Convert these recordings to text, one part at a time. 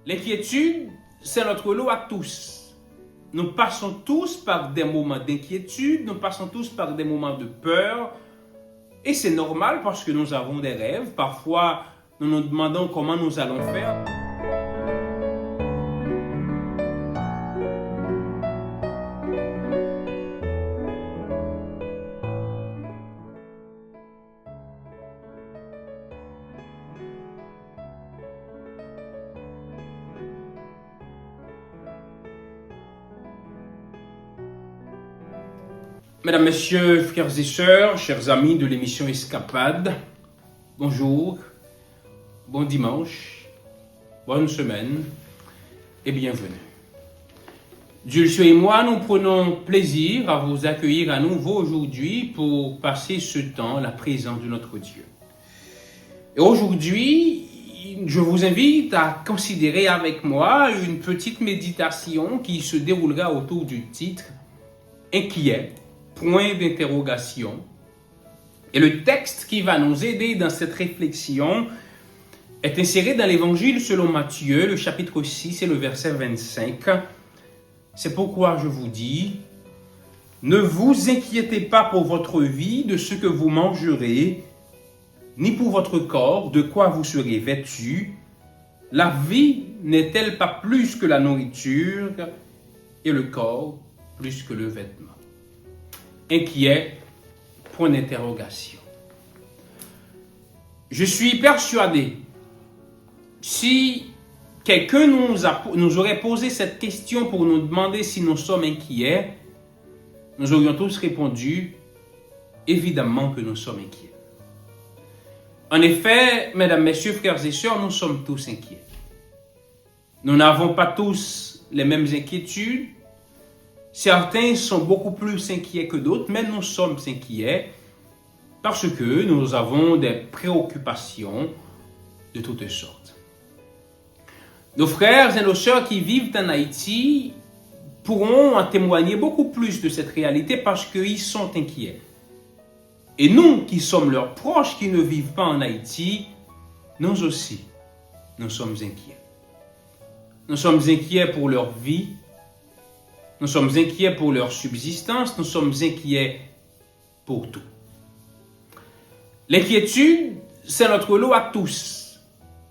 L'inquiétude, c'est notre lot à tous. Nous passons tous par des moments d'inquiétude, nous passons tous par des moments de peur. Et c'est normal parce que nous avons des rêves. Parfois, nous nous demandons comment nous allons faire. Mesdames, Messieurs, frères et sœurs, chers amis de l'émission Escapade, bonjour, bon dimanche, bonne semaine et bienvenue. Dieu et moi, nous prenons plaisir à vous accueillir à nouveau aujourd'hui pour passer ce temps à la présence de notre Dieu. Et aujourd'hui, je vous invite à considérer avec moi une petite méditation qui se déroulera autour du titre « Inquiet ». Point d'interrogation. Et le texte qui va nous aider dans cette réflexion est inséré dans l'Évangile selon Matthieu, le chapitre 6 et le verset 25. C'est pourquoi je vous dis, ne vous inquiétez pas pour votre vie de ce que vous mangerez, ni pour votre corps de quoi vous serez vêtus. La vie n'est-elle pas plus que la nourriture et le corps plus que le vêtement? Inquiet, point d'interrogation. Je suis persuadé, si quelqu'un nous aurait posé cette question pour nous demander si nous sommes inquiets, nous aurions tous répondu, évidemment que nous sommes inquiets. En effet, mesdames, messieurs, frères et sœurs, nous sommes tous inquiets. Nous n'avons pas tous les mêmes inquiétudes. Certains sont beaucoup plus inquiets que d'autres, mais nous sommes inquiets parce que nous avons des préoccupations de toutes sortes. Nos frères et nos sœurs qui vivent en Haïti pourront en témoigner beaucoup plus de cette réalité parce qu'ils sont inquiets. Et nous qui sommes leurs proches qui ne vivent pas en Haïti, nous aussi, nous sommes inquiets. Nous sommes inquiets pour leur vie. Nous sommes inquiets pour leur subsistance, nous sommes inquiets pour tout. L'inquiétude, c'est notre lot à tous.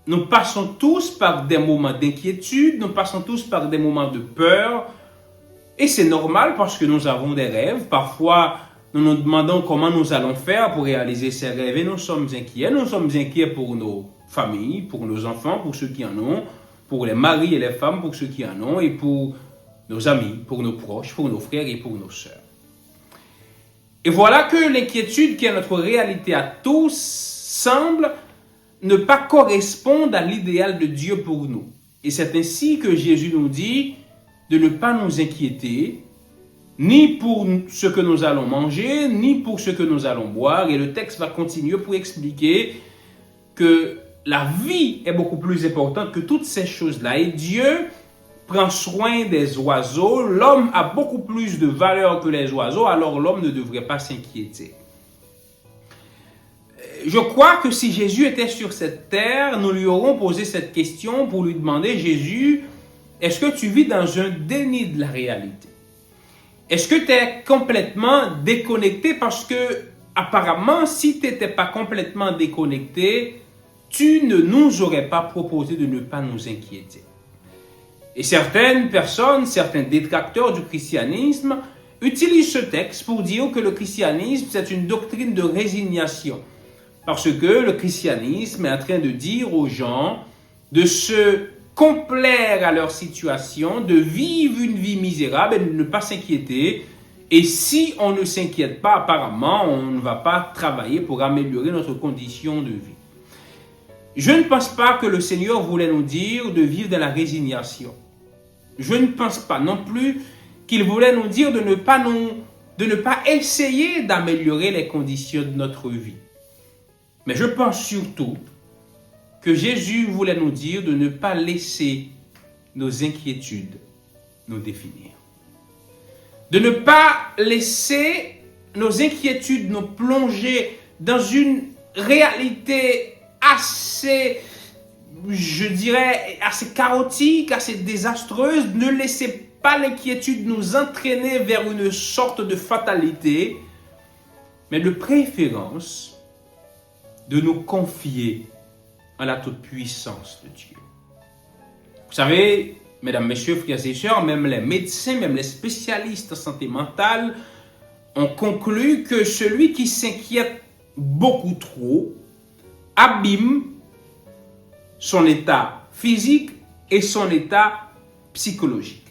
Nous passons tous par des moments d'inquiétude, nous passons tous par des moments de peur. Et c'est normal parce que nous avons des rêves. Parfois, nous nous demandons comment nous allons faire pour réaliser ces rêves et nous sommes inquiets. Nous sommes inquiets pour nos familles, pour nos enfants, pour ceux qui en ont, pour les maris et les femmes, pour ceux qui en ont et pour nos amis, pour nos proches, pour nos frères et pour nos sœurs. Et voilà que l'inquiétude qui est notre réalité à tous semble ne pas correspondre à l'idéal de Dieu pour nous. Et c'est ainsi que Jésus nous dit de ne pas nous inquiéter, ni pour ce que nous allons manger, ni pour ce que nous allons boire. Et le texte va continuer pour expliquer que la vie est beaucoup plus importante que toutes ces choses-là. Et Dieu prend soin des oiseaux, l'homme a beaucoup plus de valeur que les oiseaux, alors l'homme ne devrait pas s'inquiéter. Je crois que si Jésus était sur cette terre, nous lui aurons posé cette question pour lui demander, Jésus, est-ce que tu vis dans un déni de la réalité? Est-ce que tu es complètement déconnecté? Parce que apparemment, si tu n'étais pas complètement déconnecté, tu ne nous aurais pas proposé de ne pas nous inquiéter. Et certaines personnes, certains détracteurs du christianisme utilisent ce texte pour dire que le christianisme, c'est une doctrine de résignation. Parce que le christianisme est en train de dire aux gens de se complaire à leur situation, de vivre une vie misérable et de ne pas s'inquiéter. Et si on ne s'inquiète pas, apparemment, on ne va pas travailler pour améliorer notre condition de vie. Je ne pense pas que le Seigneur voulait nous dire de vivre dans la résignation. Je ne pense pas non plus qu'il voulait nous dire de ne pas essayer d'améliorer les conditions de notre vie. Mais je pense surtout que Jésus voulait nous dire de ne pas laisser nos inquiétudes nous définir. De ne pas laisser nos inquiétudes nous plonger dans une réalité assez je dirais, assez chaotique, assez désastreuse. Ne laissez pas l'inquiétude nous entraîner vers une sorte de fatalité, mais de préférence de nous confier à la toute-puissance de Dieu. Vous savez, mesdames, messieurs, frères et sœurs, même les médecins, même les spécialistes en santé mentale ont conclu que celui qui s'inquiète beaucoup trop abîme son état physique et son état psychologique.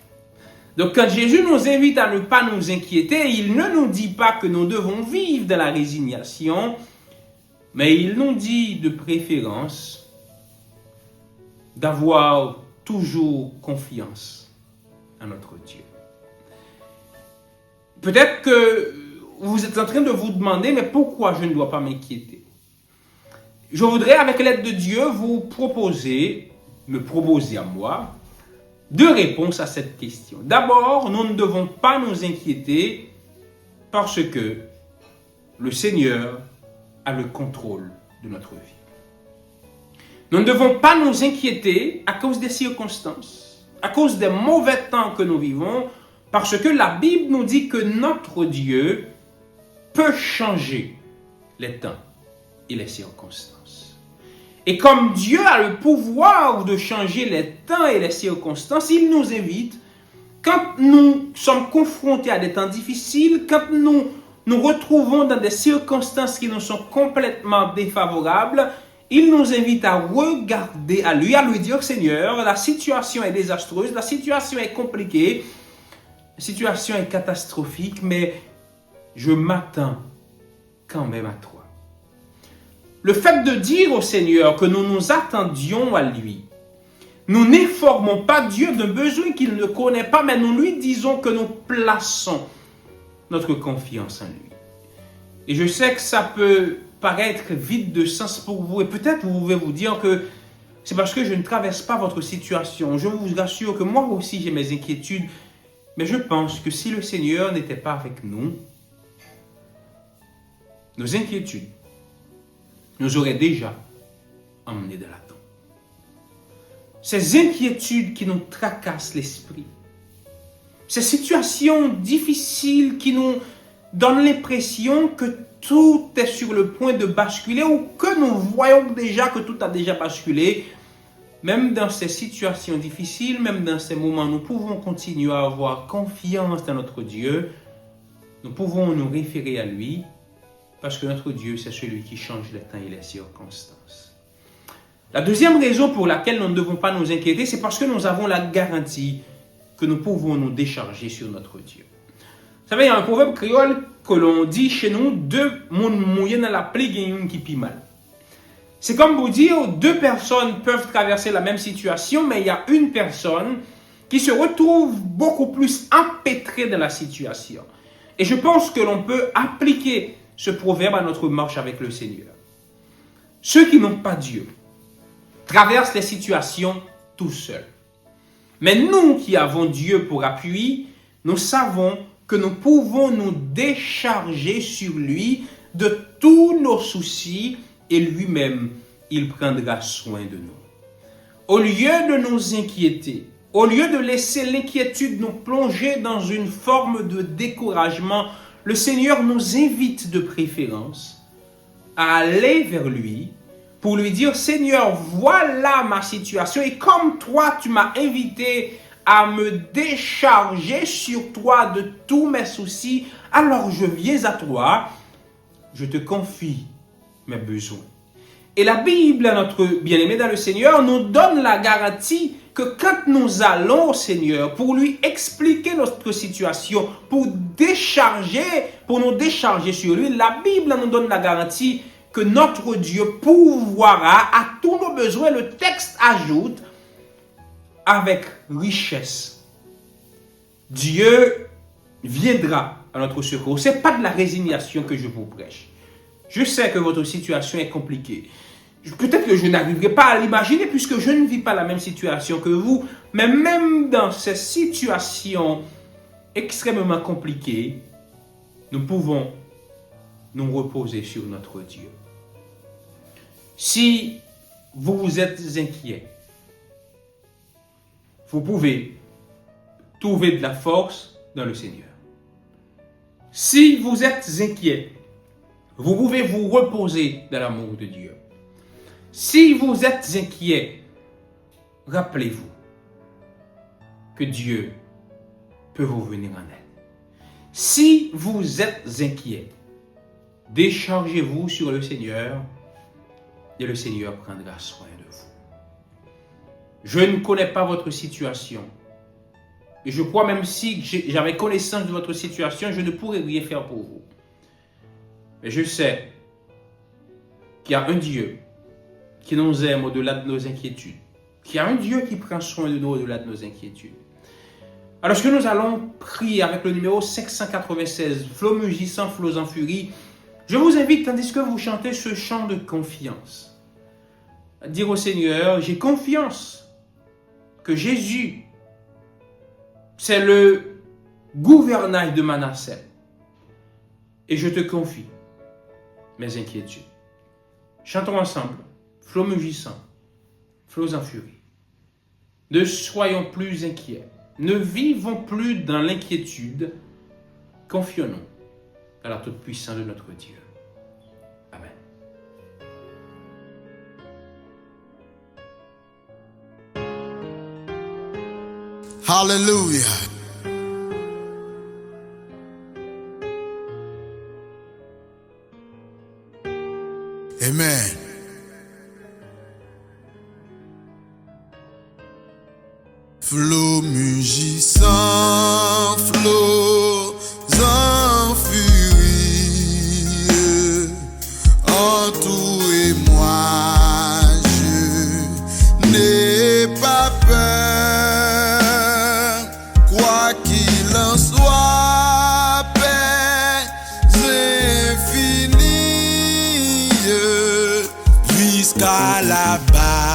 Donc quand Jésus nous invite à ne pas nous inquiéter, il ne nous dit pas que nous devons vivre dans la résignation, mais il nous dit de préférence d'avoir toujours confiance en notre Dieu. Peut-être que vous êtes en train de vous demander, mais pourquoi je ne dois pas m'inquiéter? Je voudrais, avec l'aide de Dieu, me proposer à moi, deux réponses à cette question. D'abord, nous ne devons pas nous inquiéter parce que le Seigneur a le contrôle de notre vie. Nous ne devons pas nous inquiéter à cause des circonstances, à cause des mauvais temps que nous vivons, parce que la Bible nous dit que notre Dieu peut changer les temps et les circonstances. Et comme Dieu a le pouvoir de changer les temps et les circonstances, il nous invite, quand nous sommes confrontés à des temps difficiles, quand nous nous retrouvons dans des circonstances qui nous sont complètement défavorables, il nous invite à regarder à lui dire, Seigneur, la situation est désastreuse, la situation est compliquée, la situation est catastrophique, mais je m'attends quand même à toi. Le fait de dire au Seigneur que nous nous attendions à lui, nous n'informons pas Dieu d'un besoin qu'il ne connaît pas, mais nous lui disons que nous plaçons notre confiance en lui. Et je sais que ça peut paraître vide de sens pour vous, et peut-être vous pouvez vous dire que c'est parce que je ne traverse pas votre situation. Je vous rassure que moi aussi j'ai mes inquiétudes, mais je pense que si le Seigneur n'était pas avec nous, nos inquiétudes nous auraient déjà emmenés de la tombe. Ces inquiétudes qui nous tracassent l'esprit, ces situations difficiles qui nous donnent l'impression que tout est sur le point de basculer ou que nous voyons déjà que tout a déjà basculé, même dans ces situations difficiles, même dans ces moments, nous pouvons continuer à avoir confiance dans notre Dieu. Nous pouvons nous référer à lui parce que notre Dieu, c'est celui qui change les temps et les circonstances. La deuxième raison pour laquelle nous ne devons pas nous inquiéter, c'est parce que nous avons la garantie que nous pouvons nous décharger sur notre Dieu. Vous savez, il y a un proverbe créole que l'on dit chez nous, deux moun mouillés dans la pluie, il y en a une qui pille mal. C'est comme vous dire, deux personnes peuvent traverser la même situation, mais il y a une personne qui se retrouve beaucoup plus empêtrée dans la situation. Et je pense que l'on peut appliquer ce proverbe à notre marche avec le Seigneur. Ceux qui n'ont pas Dieu traversent les situations tout seuls. Mais nous qui avons Dieu pour appui, nous savons que nous pouvons nous décharger sur lui de tous nos soucis et lui-même, il prendra soin de nous. Au lieu de nous inquiéter, au lieu de laisser l'inquiétude nous plonger dans une forme de découragement, le Seigneur nous invite de préférence à aller vers lui pour lui dire, Seigneur, voilà ma situation et comme toi, tu m'as invité à me décharger sur toi de tous mes soucis, alors je viens à toi, je te confie mes besoins. Et la Bible, notre bien-aimé dans le Seigneur, nous donne la garantie que quand nous allons au Seigneur pour lui expliquer notre situation, pour nous décharger sur lui, la Bible nous donne la garantie que notre Dieu pourvoira à tous nos besoins. Le texte ajoute avec richesse. Dieu viendra à notre secours. Ce n'est pas de la résignation que je vous prêche. Je sais que votre situation est compliquée. Peut-être que je n'arriverai pas à l'imaginer puisque je ne vis pas la même situation que vous. Mais même dans ces situations extrêmement compliquées, nous pouvons nous reposer sur notre Dieu. Si vous êtes inquiet, vous pouvez trouver de la force dans le Seigneur. Si vous êtes inquiet, vous pouvez vous reposer dans l'amour de Dieu. Si vous êtes inquiet, rappelez-vous que Dieu peut vous venir en aide. Si vous êtes inquiet, déchargez-vous sur le Seigneur et le Seigneur prendra soin de vous. Je ne connais pas votre situation. Et je crois même si j'avais connaissance de votre situation, je ne pourrais rien faire pour vous. Mais je sais qu'il y a un Dieu qui nous aime au-delà de nos inquiétudes. Qu'il y a un Dieu qui prend soin de nous au-delà de nos inquiétudes. Alors, ce que nous allons prier avec le numéro 596, Flots mugissants, flots en furie, je vous invite, tandis que vous chantez ce chant de confiance, à dire au Seigneur, j'ai confiance que Jésus, c'est le gouvernail de ma nacelle. Et je te confie mes inquiétudes. Chantons ensemble, flots mugissants, flots en furie. Ne soyons plus inquiets. Ne vivons plus dans l'inquiétude. Confions-nous à la toute-puissance de notre Dieu. Amen. Hallelujah. Amen. Flots mugissants, flots en furie, entourez-moi, je n'ai pas peur, quoi qu'il en soit, paix infinie, jusqu'à la barre.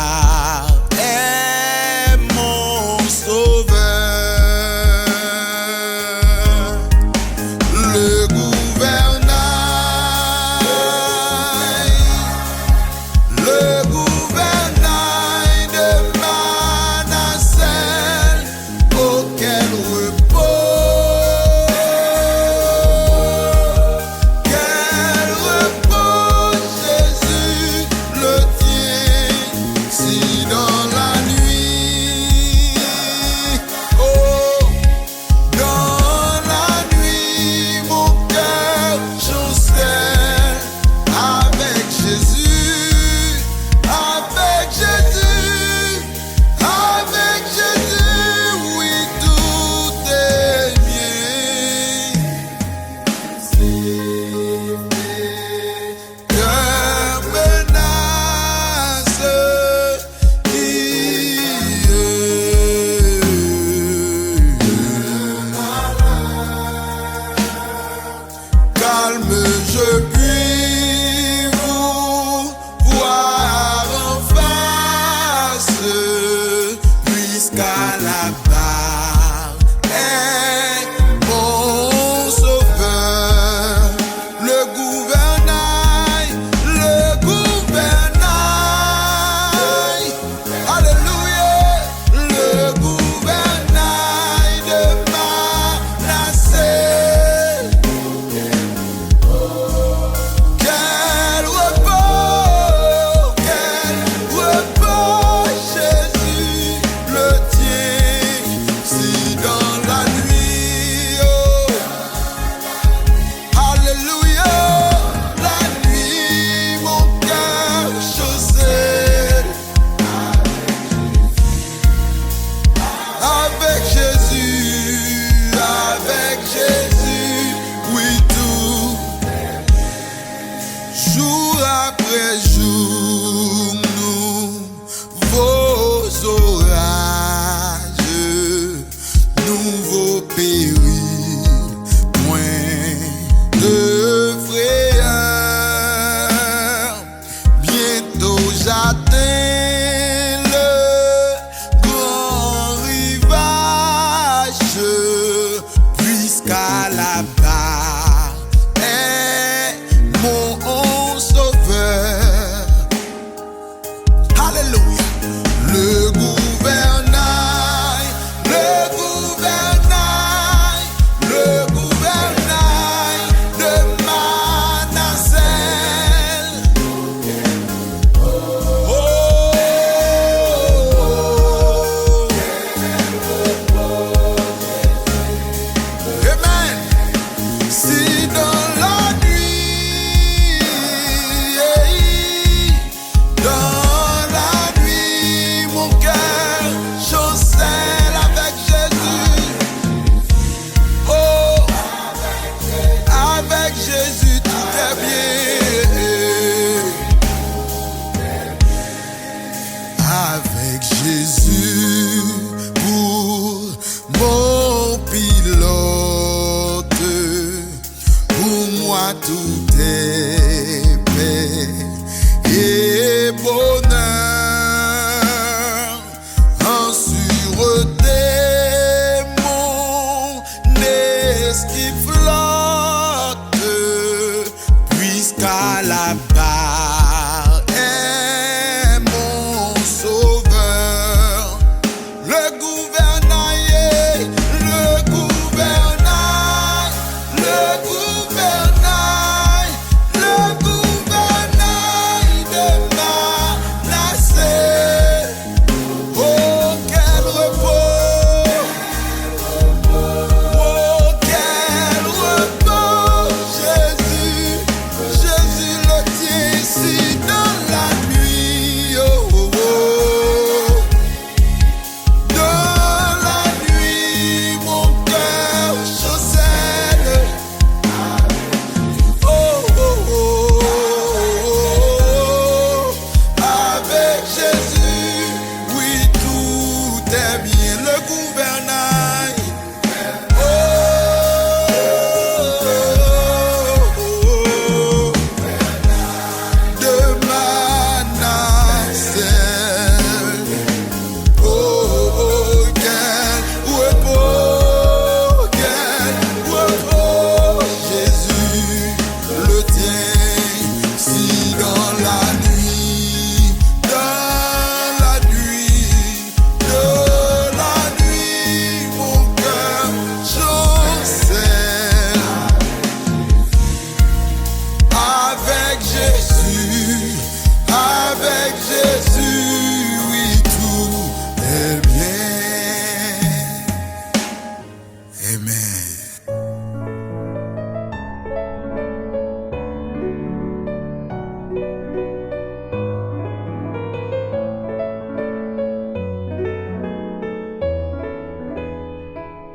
Jusqu'à la base.